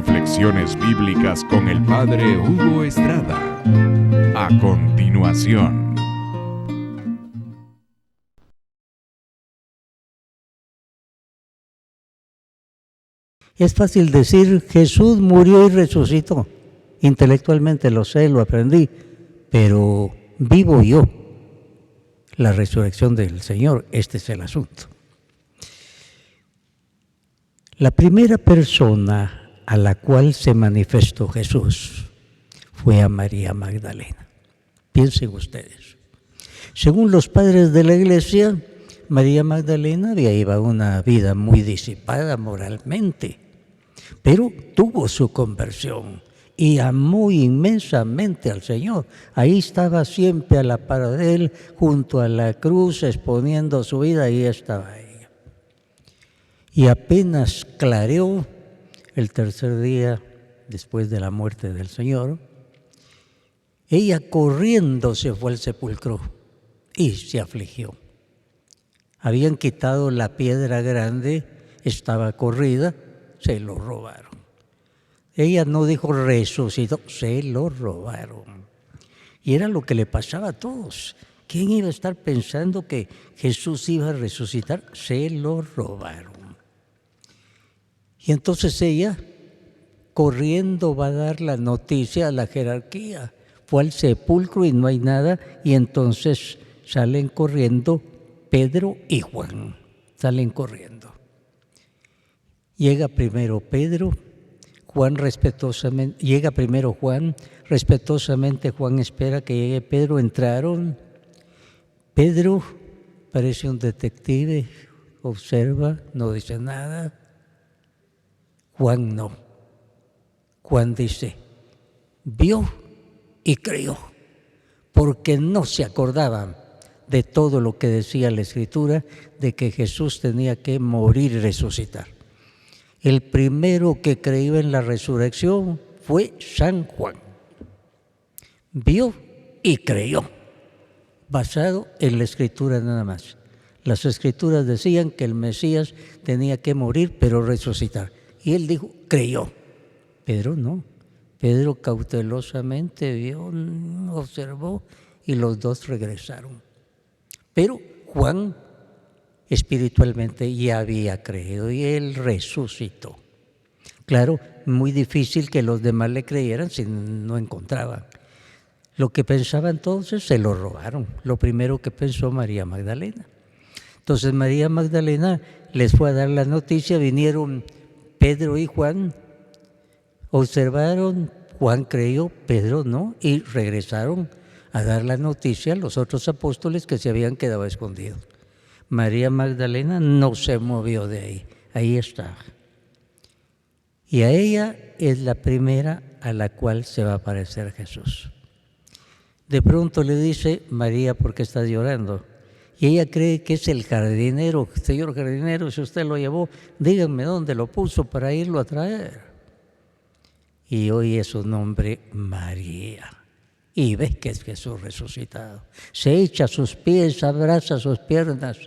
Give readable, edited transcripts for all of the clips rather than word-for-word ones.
Reflexiones bíblicas con el Padre Hugo Estrada. A continuación. Es fácil decir, Jesús murió y resucitó. Intelectualmente lo sé, lo aprendí, pero vivo yo la resurrección del Señor. Este es el asunto. La primera persona a la cual se manifestó Jesús fue a María Magdalena. Piensen ustedes. Según los padres de la Iglesia, María Magdalena había llevado una vida muy disipada moralmente, pero tuvo su conversión y amó inmensamente al Señor. Ahí estaba siempre a la par de Él, junto a la cruz, exponiendo su vida, ahí estaba ella. Y apenas clareó el tercer día después de la muerte del Señor, ella corriendo se fue al sepulcro y se afligió. Habían quitado la piedra grande, estaba corrida, se lo robaron. Ella no dijo resucitó, se lo robaron. Y era lo que le pasaba a todos. ¿Quién iba a estar pensando que Jesús iba a resucitar? Se lo robaron. Y entonces ella, corriendo, va a dar la noticia a la jerarquía. Fue al sepulcro y no hay nada, y entonces salen corriendo Pedro y Juan. Salen corriendo. Llega primero Pedro, Juan respetuosamente, llega primero Juan, respetuosamente Juan espera que llegue Pedro, entraron. Pedro parece un detective, observa, no dice nada. Juan no. Juan dice, vio y creyó, porque no se acordaban de todo lo que decía la Escritura, de que Jesús tenía que morir y resucitar. El primero que creyó en la resurrección fue San Juan. Vio y creyó, basado en la Escritura nada más. Las Escrituras decían que el Mesías tenía que morir, pero resucitar. Y él dijo, creyó. Pedro no. Pedro cautelosamente vio, observó, y los dos regresaron. Pero Juan espiritualmente ya había creído y él resucitó. Claro, muy difícil que los demás le creyeran si no encontraban. Lo que pensaban entonces se lo robaron. Lo primero que pensó María Magdalena. Entonces María Magdalena les fue a dar la noticia, vinieron Pedro y Juan, observaron, Juan creyó, Pedro no, y regresaron a dar la noticia a los otros apóstoles que se habían quedado escondidos. María Magdalena no se movió de ahí, ahí está. Y a ella es la primera a la cual se va a aparecer Jesús. De pronto le dice, María, ¿por qué estás llorando? Y ella cree que es el jardinero. Señor jardinero, si usted lo llevó, díganme dónde lo puso para irlo a traer. Y oye su nombre, María. Y ves que es Jesús resucitado. Se echa a sus pies, abraza sus piernas.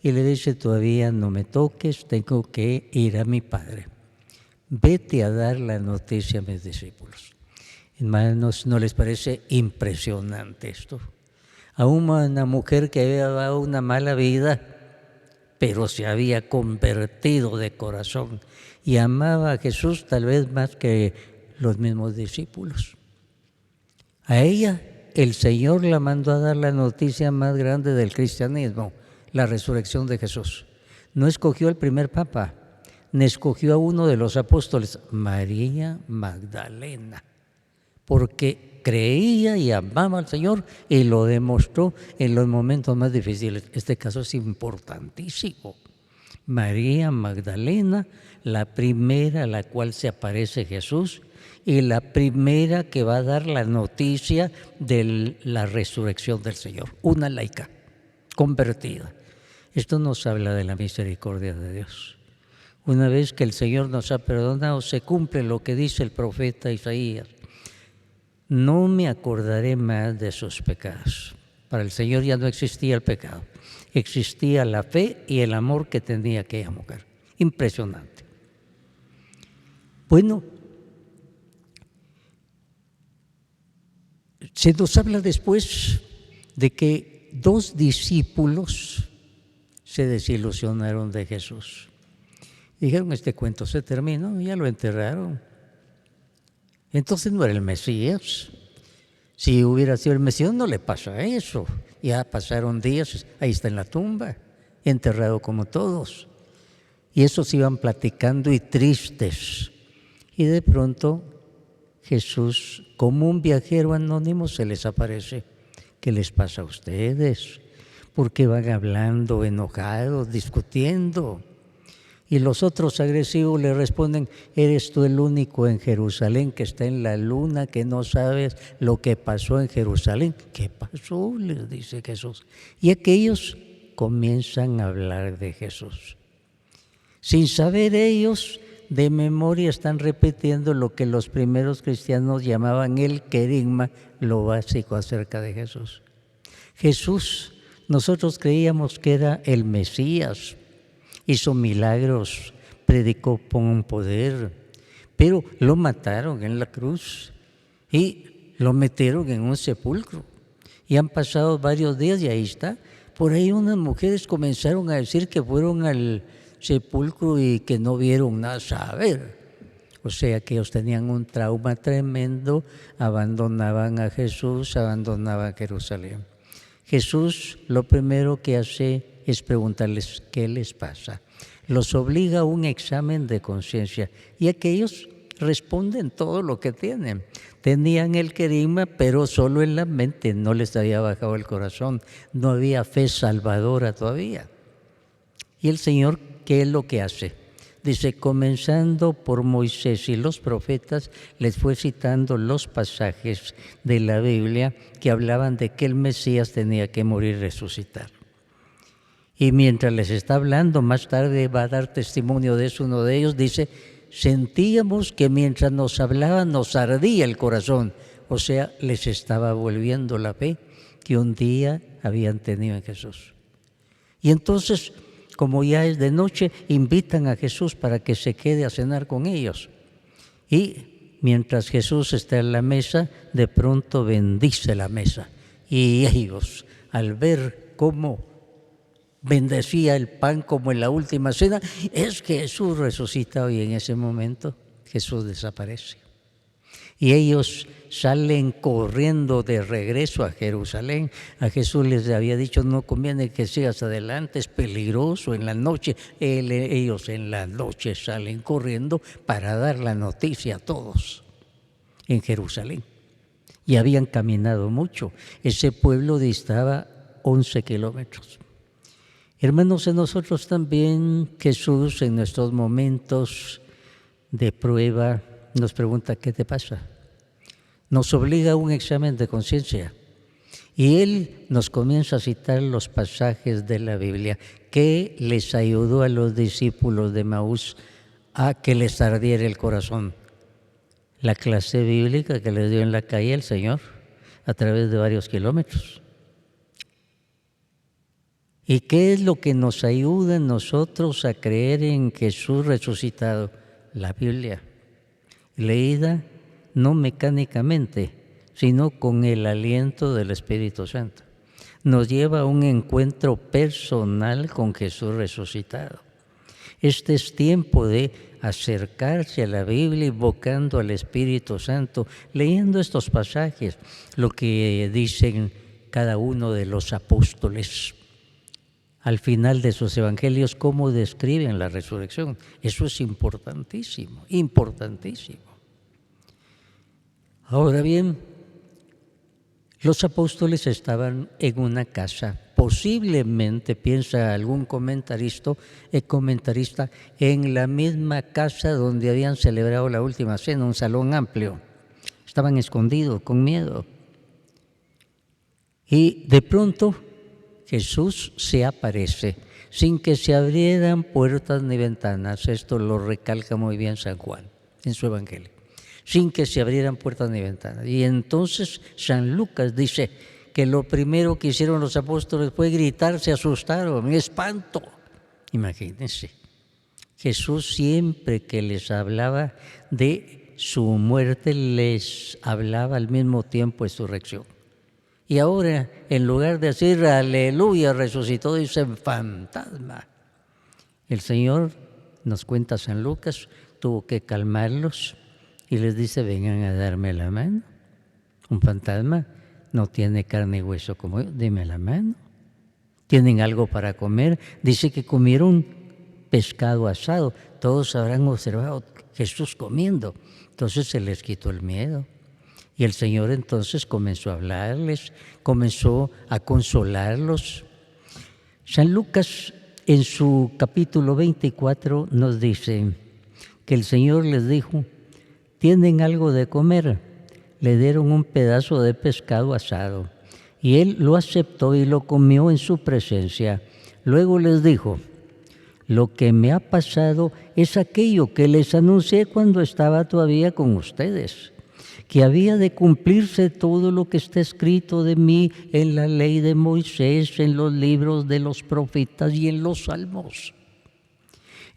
Y le dice, todavía no me toques, tengo que ir a mi Padre. Vete a dar la noticia a mis discípulos. Hermanos, ¿no les parece impresionante esto? A una mujer que había dado una mala vida, pero se había convertido de corazón y amaba a Jesús tal vez más que los mismos discípulos. A ella el Señor la mandó a dar la noticia más grande del cristianismo, la resurrección de Jesús. No escogió al primer papa, ni escogió a uno de los apóstoles, María Magdalena, porque creía y amaba al Señor y lo demostró en los momentos más difíciles. Este caso es importantísimo. María Magdalena, la primera a la cual se aparece Jesús y la primera que va a dar la noticia de la resurrección del Señor. Una laica, convertida. Esto nos habla de la misericordia de Dios. Una vez que el Señor nos ha perdonado, se cumple lo que dice el profeta Isaías. No me acordaré más de sus pecados. Para el Señor ya no existía el pecado. Existía la fe y el amor que tenía aquella mujer. Impresionante. Bueno, se nos habla después de que 2 discípulos se desilusionaron de Jesús. Dijeron, este cuento se terminó, ya lo enterraron. Entonces no era el Mesías. Si hubiera sido el Mesías no le pasa eso. Ya pasaron días, ahí está en la tumba, enterrado como todos. Y esos iban platicando y tristes. Y de pronto Jesús, como un viajero anónimo, se les aparece. ¿Qué les pasa a ustedes? ¿Por qué van hablando enojados, discutiendo? Y los otros agresivos le responden, eres tú el único en Jerusalén que está en la luna, que no sabes lo que pasó en Jerusalén. ¿Qué pasó?, les dice Jesús. Y aquellos comienzan a hablar de Jesús. Sin saber ellos, de memoria están repitiendo lo que los primeros cristianos llamaban el querigma, lo básico acerca de Jesús. Jesús, nosotros creíamos que era el Mesías. Hizo milagros, predicó con poder, pero lo mataron en la cruz y lo metieron en un sepulcro. Y han pasado varios días y ahí está. Por ahí unas mujeres comenzaron a decir que fueron al sepulcro y que no vieron nada, saber. O sea que ellos tenían un trauma tremendo, abandonaban a Jesús, abandonaban Jerusalén. Jesús lo primero que hace es preguntarles qué les pasa. Los obliga a un examen de conciencia y aquellos responden todo lo que tienen. Tenían el querigma, pero solo en la mente, no les había bajado el corazón, no había fe salvadora todavía. Y el Señor, ¿qué es lo que hace? Dice, comenzando por Moisés y los profetas, les fue citando los pasajes de la Biblia que hablaban de que el Mesías tenía que morir y resucitar. Y mientras les está hablando, más tarde va a dar testimonio de eso uno de ellos, dice, sentíamos que mientras nos hablaba nos ardía el corazón. O sea, les estaba volviendo la fe que un día habían tenido en Jesús. Y entonces, como ya es de noche, invitan a Jesús para que se quede a cenar con ellos. Y mientras Jesús está en la mesa, de pronto bendice la mesa. Y ellos, al ver cómo bendecía el pan como en la última cena, es que Jesús resucitado, y en ese momento Jesús desaparece. Y ellos salen corriendo de regreso a Jerusalén. A Jesús les había dicho, no conviene que sigas adelante, es peligroso en la noche. Ellos en la noche salen corriendo para dar la noticia a todos en Jerusalén. Y habían caminado mucho. Ese pueblo distaba 11 kilómetros. Hermanos, en nosotros también Jesús en nuestros momentos de prueba nos pregunta, ¿qué te pasa? Nos obliga a un examen de conciencia. Y Él nos comienza a citar los pasajes de la Biblia que les ayudó a los discípulos de Emaús a que les ardiera el corazón. La clase bíblica que les dio en la calle el Señor a través de varios kilómetros. ¿Y qué es lo que nos ayuda a nosotros a creer en Jesús resucitado? La Biblia, leída no mecánicamente, sino con el aliento del Espíritu Santo. Nos lleva a un encuentro personal con Jesús resucitado. Este es tiempo de acercarse a la Biblia invocando al Espíritu Santo, leyendo estos pasajes, lo que dicen cada uno de los apóstoles. Al final de sus evangelios, cómo describen la resurrección. Eso es importantísimo, importantísimo. Ahora bien, los apóstoles estaban en una casa, posiblemente, piensa algún comentarista, en la misma casa donde habían celebrado la última cena, un salón amplio. Estaban escondidos, con miedo. Y de pronto Jesús se aparece sin que se abrieran puertas ni ventanas. Esto lo recalca muy bien San Juan en su Evangelio. Sin que se abrieran puertas ni ventanas. Y entonces San Lucas dice que lo primero que hicieron los apóstoles fue gritar, se asustaron, espanto. Imagínense. Jesús siempre que les hablaba de su muerte, les hablaba al mismo tiempo de su resurrección. Y ahora, en lugar de decir aleluya, resucitó, dicen fantasma. El Señor, nos cuenta San Lucas, tuvo que calmarlos y les dice, vengan a darme la mano. Un fantasma no tiene carne y hueso como yo, deme la mano. ¿Tienen algo para comer? Dice que comieron pescado asado. Todos habrán observado Jesús comiendo. Entonces se les quitó el miedo. Y el Señor entonces comenzó a hablarles, comenzó a consolarlos. San Lucas en su capítulo 24 nos dice que el Señor les dijo, ¿tienen algo de comer? Le dieron un pedazo de pescado asado y él lo aceptó y lo comió en su presencia. Luego les dijo, lo que me ha pasado es aquello que les anuncié cuando estaba todavía con ustedes, que había de cumplirse todo lo que está escrito de mí en la ley de Moisés, en los libros de los profetas y en los salmos.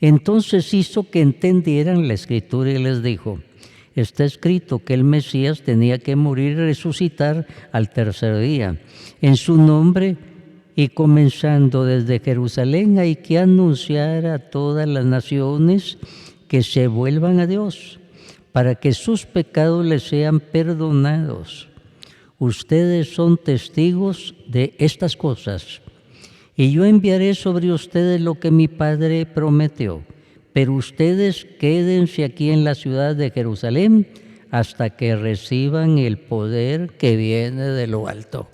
Entonces hizo que entendieran la escritura y les dijo, está escrito que el Mesías tenía que morir y resucitar al tercer día. En su nombre y comenzando desde Jerusalén hay que anunciar a todas las naciones que se vuelvan a Dios, para que sus pecados les sean perdonados. Ustedes son testigos de estas cosas, y yo enviaré sobre ustedes lo que mi Padre prometió. Pero ustedes quédense aquí en la ciudad de Jerusalén hasta que reciban el poder que viene de lo alto.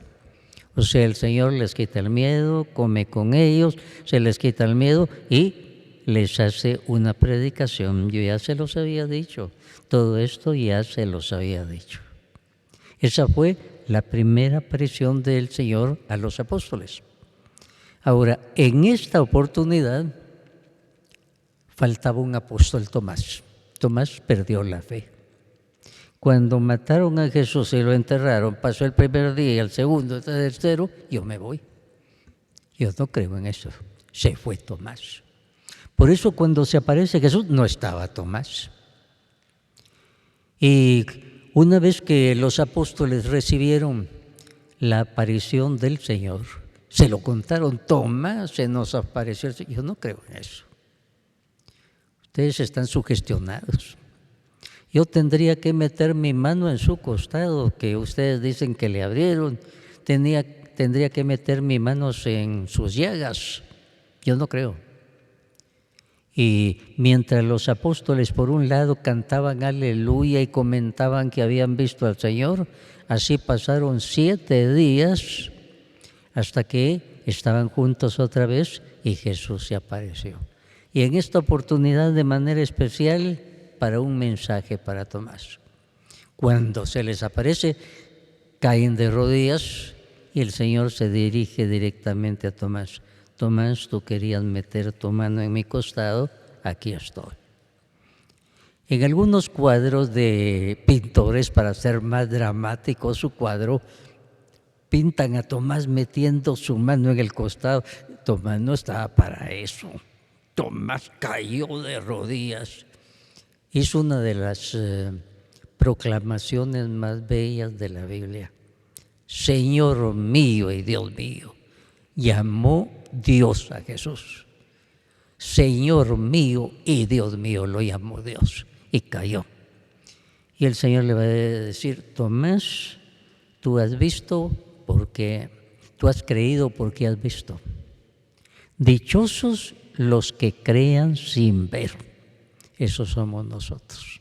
O sea, el Señor les quita el miedo, come con ellos, se les quita el miedo y les hace una predicación. Yo ya se los había dicho, todo esto ya se los había dicho. Esa fue la primera aparición del Señor a los apóstoles. Ahora, en esta oportunidad faltaba un apóstol, Tomás. Tomás perdió la fe. Cuando mataron a Jesús y lo enterraron, pasó el primer día, el segundo, el tercero, yo me voy. Yo no creo en eso. Se fue Tomás. Por eso cuando se aparece Jesús, no estaba Tomás. Y una vez que los apóstoles recibieron la aparición del Señor, se lo contaron, Tomás se nos apareció. Yo no creo en eso. Ustedes están sugestionados. Yo tendría que meter mi mano en su costado, que ustedes dicen que le abrieron. Tendría que meter mis manos en sus llagas. Yo no creo. Y mientras los apóstoles por un lado cantaban aleluya y comentaban que habían visto al Señor, así pasaron 7 días hasta que estaban juntos otra vez y Jesús se apareció. Y en esta oportunidad de manera especial para un mensaje para Tomás. Cuando se les aparece, caen de rodillas y el Señor se dirige directamente a Tomás. Tomás, tú querías meter tu mano en mi costado, aquí estoy. En algunos cuadros de pintores, para hacer más dramático su cuadro, pintan a Tomás metiendo su mano en el costado. Tomás no estaba para eso. Tomás cayó de rodillas. Hizo una de las proclamaciones más bellas de la Biblia. Señor mío y Dios mío. Llamó Dios a Jesús. Señor mío y Dios mío, lo llamó Dios y cayó. Y el Señor le va a decir, Tomás, tú has visto porque tú has creído porque has visto. Dichosos los que crean sin ver. Esos somos nosotros.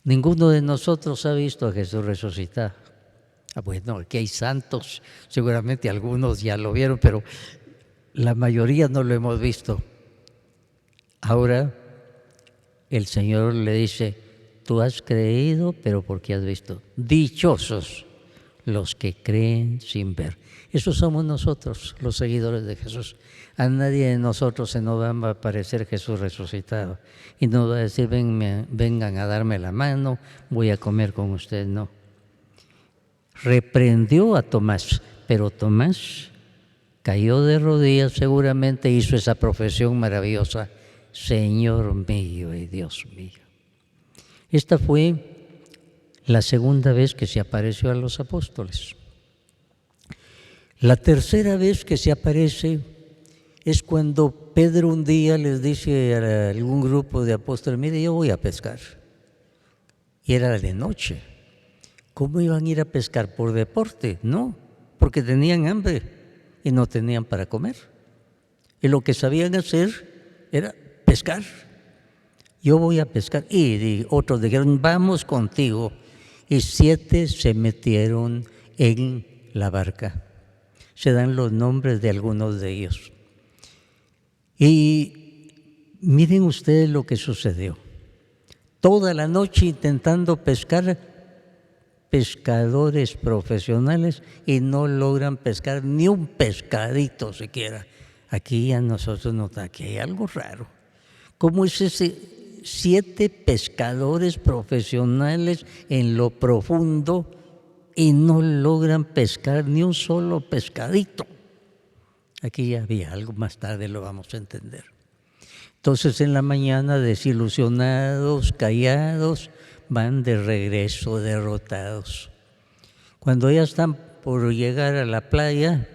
Ninguno de nosotros ha visto a Jesús resucitado. Bueno, aquí hay santos, seguramente algunos ya lo vieron, pero la mayoría no lo hemos visto. Ahora el Señor le dice, tú has creído, pero porque has visto. Dichosos los que creen sin ver. Esos somos nosotros, los seguidores de Jesús. A nadie de nosotros se nos va a aparecer Jesús resucitado y nos va a decir, vengan a darme la mano, voy a comer con ustedes. No. Reprendió a Tomás, pero Tomás cayó de rodillas, seguramente hizo esa profesión maravillosa. Señor mío y Dios mío. Esta fue la segunda vez que se apareció a los apóstoles. La tercera vez que se aparece es cuando Pedro un día les dice a algún grupo de apóstoles: mire, yo voy a pescar. Y era de noche. ¿Cómo iban a ir a pescar? ¿Por deporte? No, porque tenían hambre y no tenían para comer. Y lo que sabían hacer era pescar. Yo voy a pescar. Y otros dijeron: vamos contigo. Y 7 se metieron en la barca. Se dan los nombres de algunos de ellos. Y miren ustedes lo que sucedió. Toda la noche intentando pescar, pescadores profesionales, y no logran pescar ni un pescadito siquiera. Aquí a nosotros notamos que hay algo raro. ¿Cómo es ese 7 pescadores profesionales en lo profundo y no logran pescar ni un solo pescadito? Aquí ya había algo, más tarde lo vamos a entender. Entonces en la mañana, desilusionados, callados, van de regreso derrotados. Cuando ya están por llegar a la playa,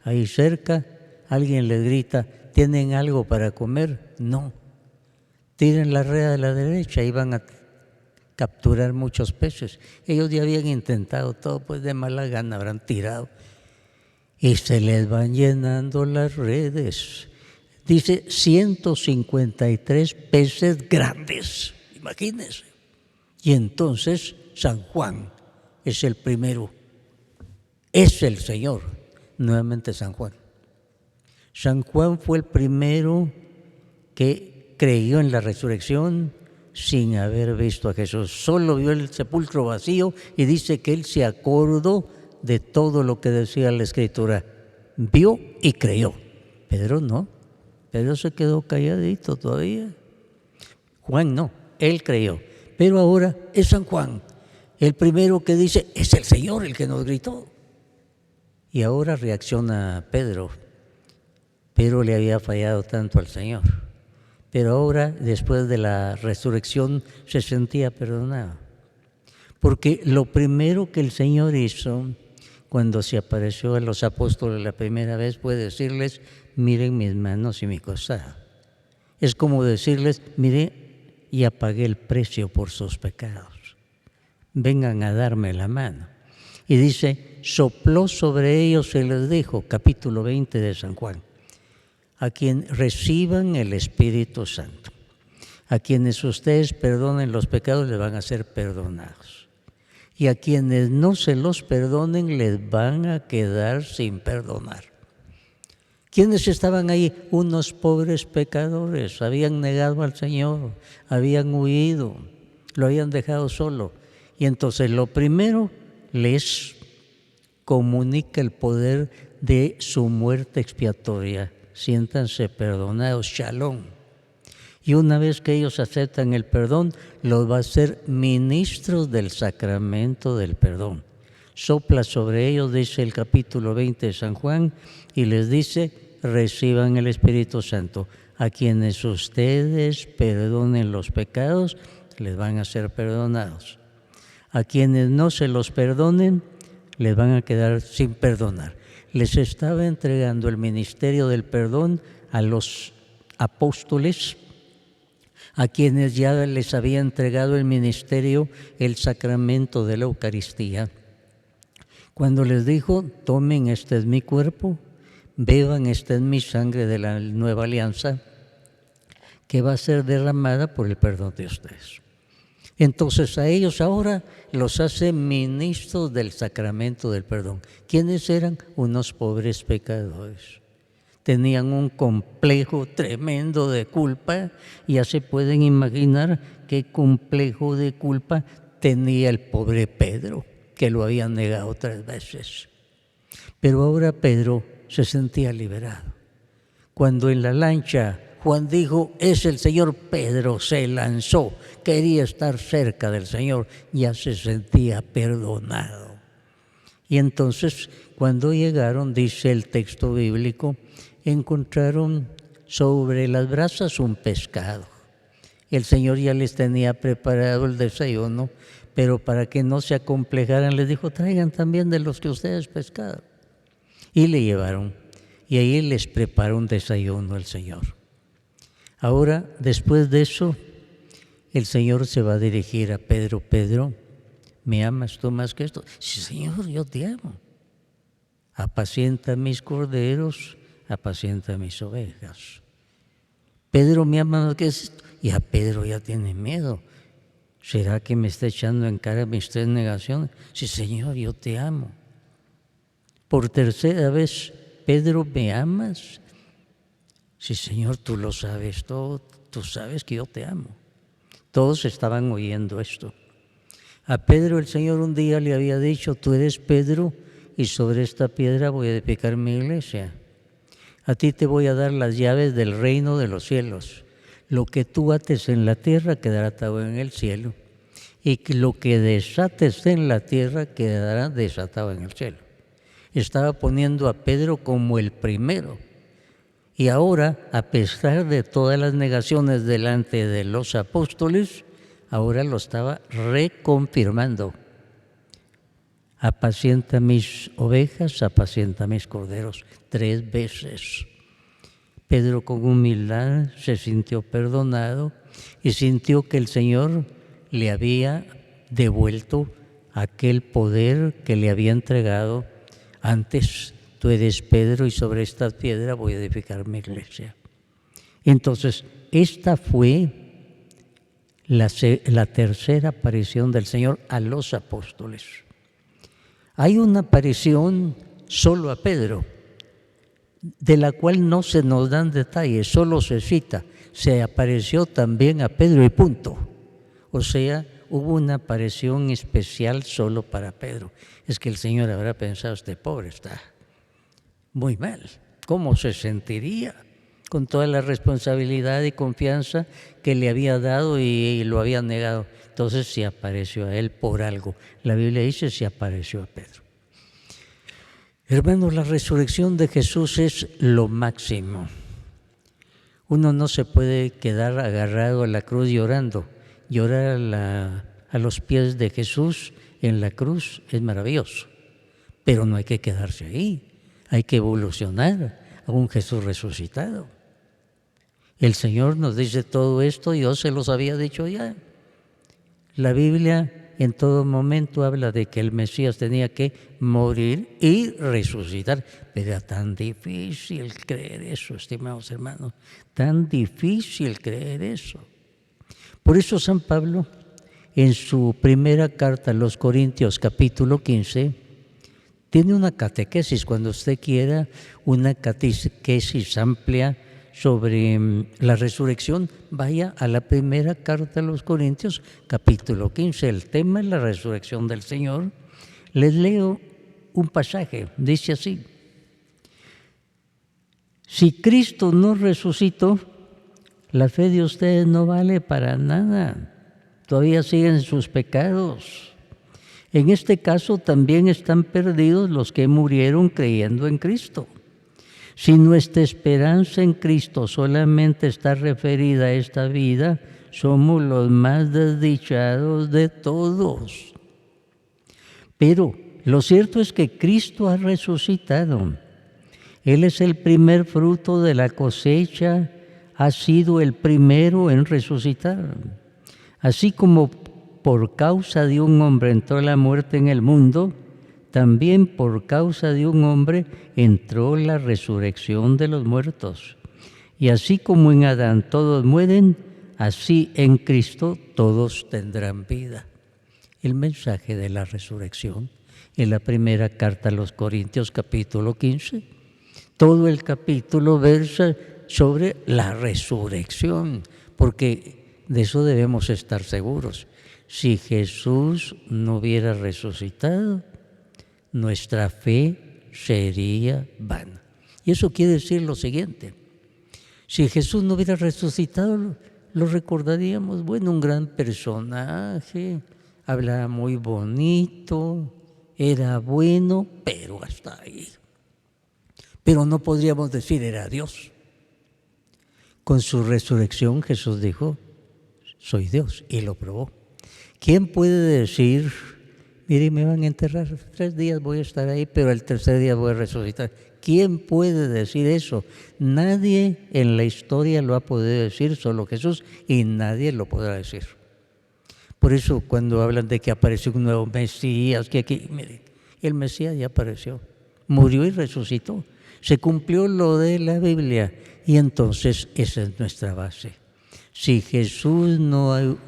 ahí cerca, alguien les grita: ¿tienen algo para comer? No. Tiren la red a la derecha y van a capturar muchos peces. Ellos ya habían intentado todo, pues de mala gana habrán tirado. Y se les van llenando las redes. Dice 153 peces grandes, imagínense. Y entonces San Juan es el primero, es el Señor, nuevamente San Juan. San Juan fue el primero que creyó en la resurrección sin haber visto a Jesús. Solo vio el sepulcro vacío y dice que él se acordó de todo lo que decía la Escritura. Vio y creyó. Pedro no. Pedro se quedó calladito todavía. Juan no, él creyó. Pero ahora es San Juan, el primero que dice: es el Señor el que nos gritó. Y ahora reacciona Pedro. Pedro le había fallado tanto al Señor. Pero ahora, después de la resurrección, se sentía perdonado. Porque lo primero que el Señor hizo cuando se apareció a los apóstoles la primera vez fue decirles: miren mis manos y mi costado. Es como decirles: mire, ya pagué el precio por sus pecados. Vengan a darme la mano. Y dice: sopló sobre ellos y les dijo, capítulo 20 de San Juan: a quien reciban el Espíritu Santo, a quienes ustedes perdonen los pecados, les van a ser perdonados. Y a quienes no se los perdonen, les van a quedar sin perdonar. ¿Quiénes estaban ahí? Unos pobres pecadores. Habían negado al Señor, habían huido, lo habían dejado solo. Y entonces lo primero, les comunica el poder de su muerte expiatoria. Siéntanse perdonados, shalom. Y una vez que ellos aceptan el perdón, los va a hacer ministros del sacramento del perdón. Sopla sobre ellos, dice el capítulo 20 de San Juan, y les dice: reciban el Espíritu Santo. A quienes ustedes perdonen los pecados, les van a ser perdonados. A quienes no se los perdonen, les van a quedar sin perdonar. Les estaba entregando el ministerio del perdón a los apóstoles, a quienes ya les había entregado el ministerio, el sacramento de la Eucaristía. Cuando les dijo: tomen, este es mi cuerpo, beban, esta es mi sangre de la nueva alianza, que va a ser derramada por el perdón de ustedes. Entonces a ellos ahora los hace ministros del sacramento del perdón. ¿Quiénes eran? Unos pobres pecadores. Tenían un complejo tremendo de culpa, y ya se pueden imaginar qué complejo de culpa tenía el pobre Pedro, que lo habían negado 3 veces. Pero ahora Pedro se sentía liberado. Cuando en la lancha Juan dijo: es el Señor, Pedro se lanzó, quería estar cerca del Señor, ya se sentía perdonado. Y entonces, cuando llegaron, dice el texto bíblico, encontraron sobre las brasas un pescado. El Señor ya les tenía preparado el desayuno, pero para que no se acomplejaran les dijo, traigan también de los que ustedes pescaron. Y le llevaron, y ahí les preparó un desayuno el Señor. Ahora, después de eso, el Señor se va a dirigir a Pedro. Pedro, ¿me amas tú más que esto? Sí, Señor, yo te amo. Apacienta mis corderos, apacienta mis ovejas. Pedro, ¿me ama más que esto? Y a Pedro ya tiene miedo. ¿Será que me está echando en cara mis 3 negaciones? Sí, Señor, yo te amo. Por tercera vez, Pedro, ¿me amas? Sí, Señor, tú lo sabes todo, tú sabes que yo te amo. Todos estaban oyendo esto. A Pedro el Señor un día le había dicho, tú eres Pedro y sobre esta piedra voy a edificar mi iglesia. A ti te voy a dar las llaves del reino de los cielos. Lo que tú ates en la tierra quedará atado en el cielo, y lo que desates en la tierra quedará desatado en el cielo. Estaba poniendo a Pedro como el primero. Y ahora, a pesar de todas las negaciones delante de los apóstoles, ahora lo estaba reconfirmando. Apacienta mis ovejas, apacienta mis corderos. 3 veces. Pedro con humildad se sintió perdonado y sintió que el Señor le había devuelto aquel poder que le había entregado antes. Tú eres Pedro y sobre esta piedra voy a edificar mi iglesia. Entonces, esta fue la tercera aparición del Señor a los apóstoles. Hay una aparición solo a Pedro, de la cual no se nos dan detalles, solo se cita, se apareció también a Pedro y punto. O sea, hubo una aparición especial solo para Pedro. Es que el Señor habrá pensado, este pobre está muy mal. ¿Cómo se sentiría con toda la responsabilidad y confianza que le había dado y lo había negado? Entonces se apareció a él por algo. La Biblia dice se apareció a Pedro. Hermanos, la resurrección de Jesús es lo máximo. Uno no se puede quedar agarrado a la cruz llorando. Llorar a los pies de Jesús en la cruz es maravilloso, pero no hay que quedarse ahí. Hay que evolucionar a un Jesús resucitado. El Señor nos dice todo esto, yo se los había dicho ya. La Biblia en todo momento habla de que el Mesías tenía que morir y resucitar. Pero era tan difícil creer eso, estimados hermanos, tan difícil creer eso. Por eso San Pablo, en su primera carta a los Corintios, capítulo 15, tiene una catequesis, cuando usted quiera, una catequesis amplia sobre la resurrección, vaya a la primera carta a los Corintios, capítulo 15. El tema es la resurrección del Señor. Les leo un pasaje, dice así: si Cristo no resucitó, la fe de ustedes no vale para nada. Todavía siguen sus pecados. En este caso también están perdidos los que murieron creyendo en Cristo. Si nuestra esperanza en Cristo solamente está referida a esta vida, somos los más desdichados de todos. Pero lo cierto es que Cristo ha resucitado. Él es el primer fruto de la cosecha, ha sido el primero en resucitar. Así como por causa de un hombre entró la muerte en el mundo, también por causa de un hombre entró la resurrección de los muertos. Y así como en Adán todos mueren, así en Cristo todos tendrán vida. El mensaje de la resurrección en la primera carta a los Corintios, capítulo 15. Todo el capítulo versa sobre la resurrección, porque de eso debemos estar seguros. Si Jesús no hubiera resucitado, nuestra fe sería vana. Y eso quiere decir lo siguiente: si Jesús no hubiera resucitado, lo recordaríamos, bueno, un gran personaje, hablaba muy bonito, era bueno, pero hasta ahí. Pero no podríamos decir era Dios. Con su resurrección Jesús dijo, soy Dios, y lo probó. ¿Quién puede decir, mire, me van a enterrar, 3 días voy a estar ahí, pero el tercer día voy a resucitar? ¿Quién puede decir eso? Nadie en la historia lo ha podido decir, solo Jesús, y nadie lo podrá decir. Por eso cuando hablan de que apareció un nuevo Mesías, que aquí, mire, el Mesías ya apareció, murió y resucitó. Se cumplió lo de la Biblia y entonces esa es nuestra base. Si Jesús no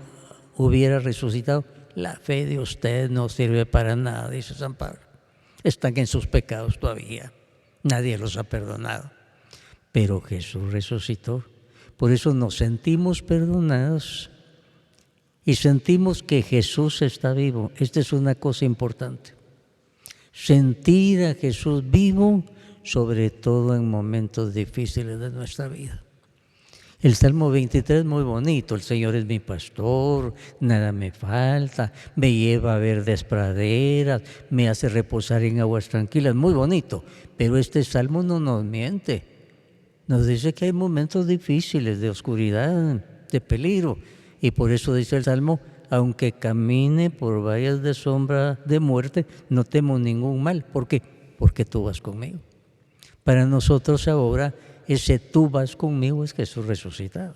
hubiera resucitado, la fe de ustedes no sirve para nada, dice San Pablo. Están en sus pecados todavía, nadie los ha perdonado. Pero Jesús resucitó, por eso nos sentimos perdonados y sentimos que Jesús está vivo. Esta es una cosa importante. Sentir a Jesús vivo, sobre todo en momentos difíciles de nuestra vida. El Salmo 23 es muy bonito. El Señor es mi pastor, nada me falta, me lleva a verdes praderas, me hace reposar en aguas tranquilas. Muy bonito, pero este Salmo no nos miente. Nos dice que hay momentos difíciles de oscuridad, de peligro. Y por eso dice el Salmo, aunque camine por valles de sombra de muerte, no temo ningún mal. ¿Por qué? Porque tú vas conmigo. Para nosotros ahora, ese tú vas conmigo es Jesús resucitado.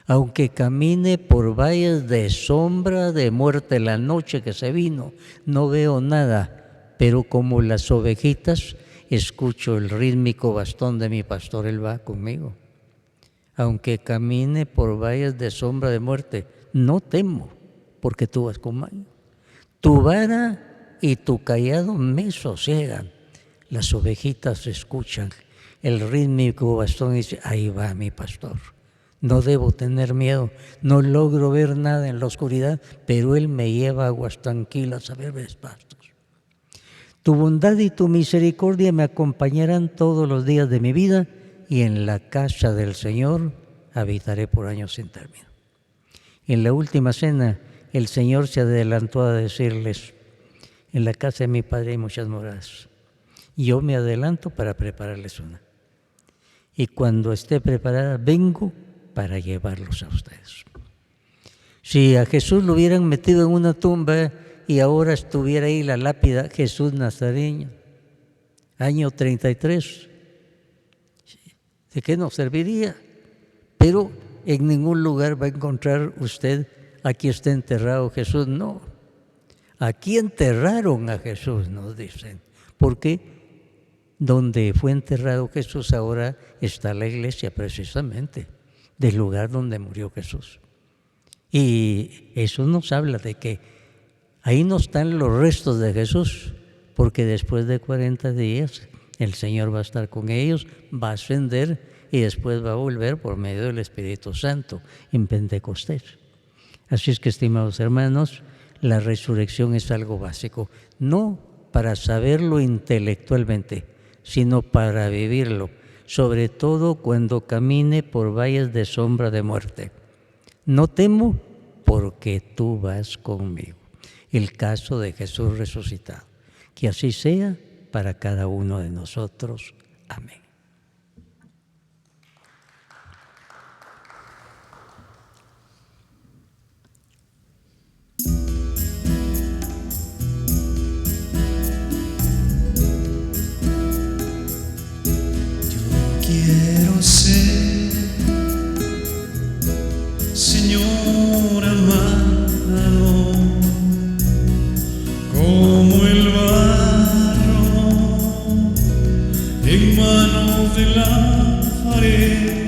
Aunque camine por valles de sombra de muerte, la noche que se vino, no veo nada, pero como las ovejitas, escucho el rítmico bastón de mi pastor, Él va conmigo. Aunque camine por valles de sombra de muerte, no temo, porque tú vas conmigo. Tu vara y tu cayado me sosiegan. Las ovejitas escuchan el rítmico bastón y dicen, ahí va mi pastor. No debo tener miedo, no logro ver nada en la oscuridad, pero Él me lleva a aguas tranquilas a verdes pastos. Tu bondad y tu misericordia me acompañarán todos los días de mi vida, y en la casa del Señor habitaré por años sin término. En la última cena, el Señor se adelantó a decirles, en la casa de mi Padre hay muchas moradas. Yo me adelanto para prepararles una. Y cuando esté preparada, vengo para llevarlos a ustedes. Si a Jesús lo hubieran metido en una tumba y ahora estuviera ahí la lápida, Jesús Nazareño, año 33, ¿de qué nos serviría? Pero en ningún lugar va a encontrar usted, aquí está enterrado Jesús. No, aquí enterraron a Jesús, nos dicen. ¿Por qué? Donde fue enterrado Jesús ahora está la iglesia, precisamente, del lugar donde murió Jesús. Y eso nos habla de que ahí no están los restos de Jesús, porque después de 40 días el Señor va a estar con ellos, va a ascender y después va a volver por medio del Espíritu Santo en Pentecostés. Así es que, estimados hermanos, la resurrección es algo básico, no para saberlo intelectualmente, sino para vivirlo, sobre todo cuando camine por valles de sombra de muerte. No temo porque tú vas conmigo. El caso de Jesús resucitado. Que así sea para cada uno de nosotros. Amén. Quiero ser, Señor amado, como el barro en manos del alfarero.